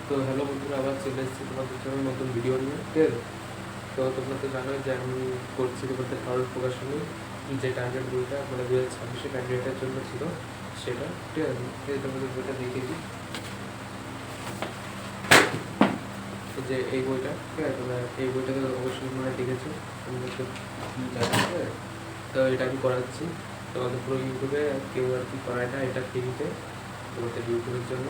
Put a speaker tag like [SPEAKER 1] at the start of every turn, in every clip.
[SPEAKER 1] তো হ্যালো বন্ধুরা, আবার চলে এসেছি তোমাদের জন্য নতুন ভিডিও নিয়ে। ঠিক আছে, তো তোমরা তো জানোই যে আমি করছি তোমাদের কারোর প্রকাশনী, যে টার্গেট বইটা মানে 2026 ক্যান্ডিডেটের জন্য ছিল সেটা। ঠিক আছে, তোমাদের বইটা দেখিয়ে দিই, যে এই বইটা। ঠিক আছে, তোমরা এই বইটা তো অবশ্যই মানে দেখেছো, তোমরা তো জানো। ঠিক আছে, তো এটা আমি করাচ্ছি তোমাদের পুরো ইউটিউবে, কেউ আর কি করায় না, এটা ফ্রিতে তোমাদের ইউটিউবের জন্য।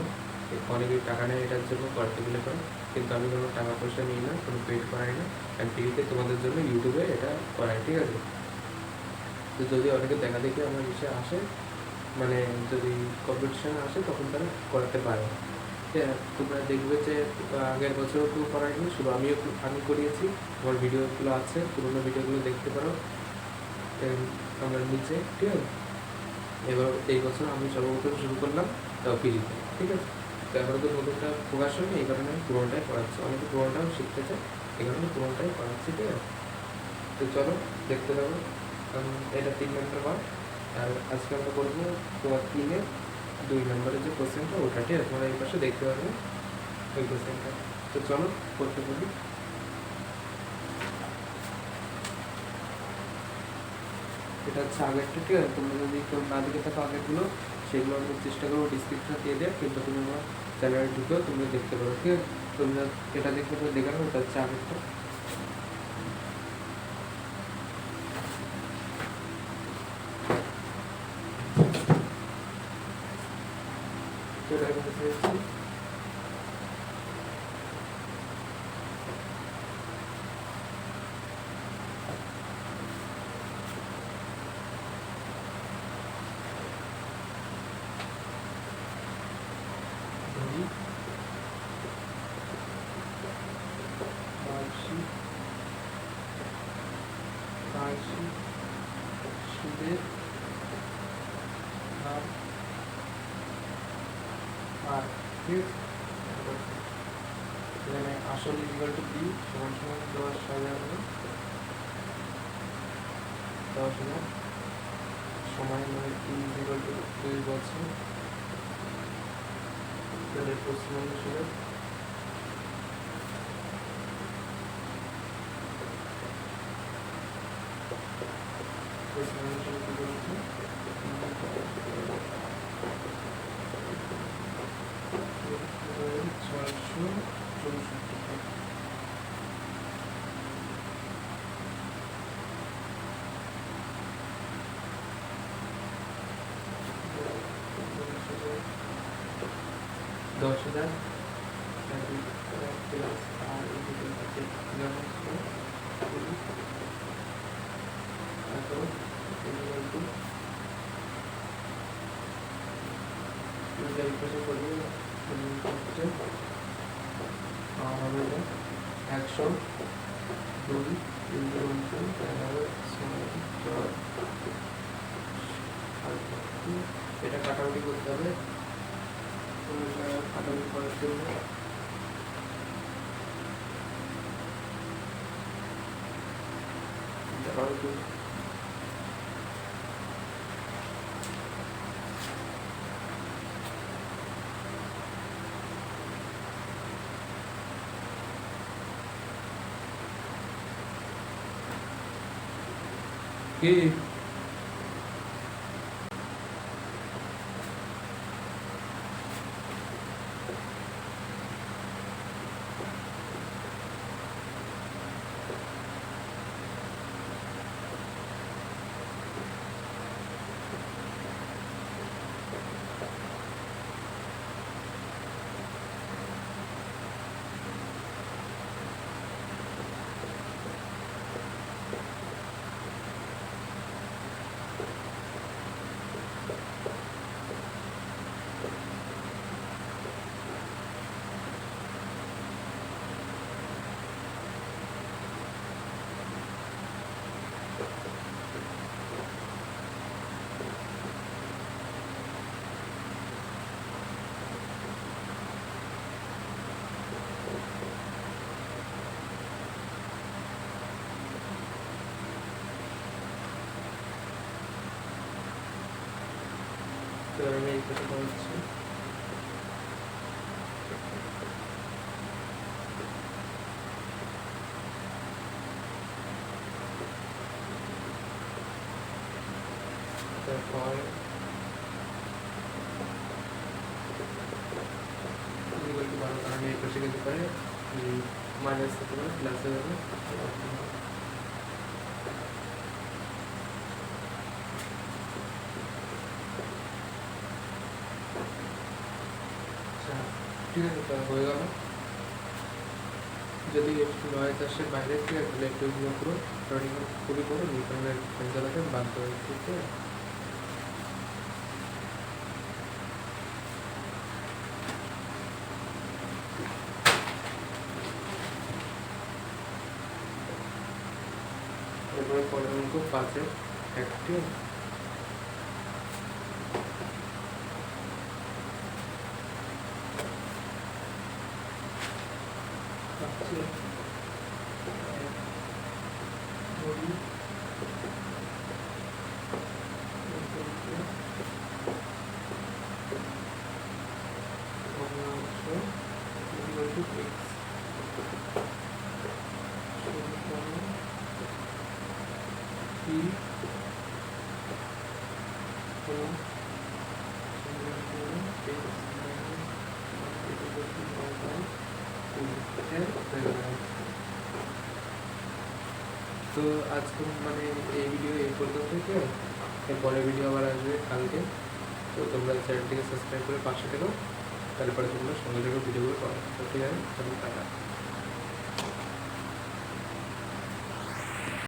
[SPEAKER 1] অনেকে টাকা নেয় এটার জন্য করতে গেলে করে, কিন্তু আমি কোনো টাকা পয়সা নিই না, কোনো পেড করাই না, আমি ফ্রিতে তোমাদের জন্য ইউটিউবে এটা করাই। ঠিক আছে, তো যদি অনেকে দেখা দেখি আমার বিষয়ে আসে, মানে যদি কম্পিটিশানে আসে তখন তারা করাতে পারে। হ্যাঁ, তোমরা দেখবে যে আগের বছরও কেউ করায়নি, শুধু আমি করিয়েছি। আমার ভিডিওগুলো আছে, পুরোনো ভিডিওগুলো দেখতে পারো আমার নিচে। ঠিক আছে, এবার এই বছর আমি সর্বপ্রথম শুরু করলাম তাও ফ্রিতে। ঠিক আছে, তো এবারে তো নতুনটা প্রকাশ হয়নি, এই কারণে আমি পুরোনোটাই পড়াচ্ছি। অনেকে পুরোনোটাও শিখতে চায়, এই কারণে পুরোনোটাই পড়াচ্ছি। ঠিক আছে, তো চলো দেখতে পাবো। এটা 3 নম্বর পার্ট, আর আজকে আমরা করবো তোমার 3-এর 2 নম্বরের যে কোশ্চেনটা, ওটা। ঠিক আছে, তোমরা এই পাশে দেখতে পারবে ওই কোশ্চেনটা। তো চলো করতে পারি। এটা হচ্ছে আগেরটা। ঠিক আছে, তোমরা যদি কেউ না দেখে থাকো আগেরগুলো, সেগুলো আমি চেষ্টা করবো ডিসক্রিপশনে দিয়ে দেয়, কিন্তু তুমি আমার চ্যানেলে ঢুকেও তোমরা দেখতে পারো। ঠিক আছে, তোমরা এটা দেখতে পারো, দেখে নাও। এটা হচ্ছে আগেরটা। এটা এখানে পেয়েছি। সুদের হার আর ঠিক আছে, এখানে আসল ইকুয়াল টু বি সমান সমান 10,000, 10,000 সময় মানে টি ইকুয়াল টু 2 বছর। তাহলে প্রশ্ন অনুসারে কি বলছে, 464 10,000 102 এটা কাটাকুটি করতে হবে। কাটাকুটি করার জন্য কি এই কথা হচ্ছে আমি এই পাশে কিন্তু পারে মাইনাস হতে পারে প্লাস হয়ে যাবে। আচ্ছা ঠিক আছে, তো হয়ে গেল। যদি একটু নয়েজ আসে বাইরে থেকে তাহলে একটু ইগনোর করো, রানিং খুবই করো, নিকনের ফ্যান চালাতে বাধ্য হয়ে, ঠিক আছে। এরপরে পরের অঙ্ক 5-এর একটি তো আজকে মানে এই ভিডিও এই পর্যন্ত থেকে, এরপরের ভিডিও আবার আসবে কালকে। তো তোমরা চ্যানেলটিকে সাবস্ক্রাইব করে পাশে থেকো, তারপরে তোমরা সঙ্গে থেকে ভিডিওগুলো পাবে। তো ঠিক আছে, টাটা।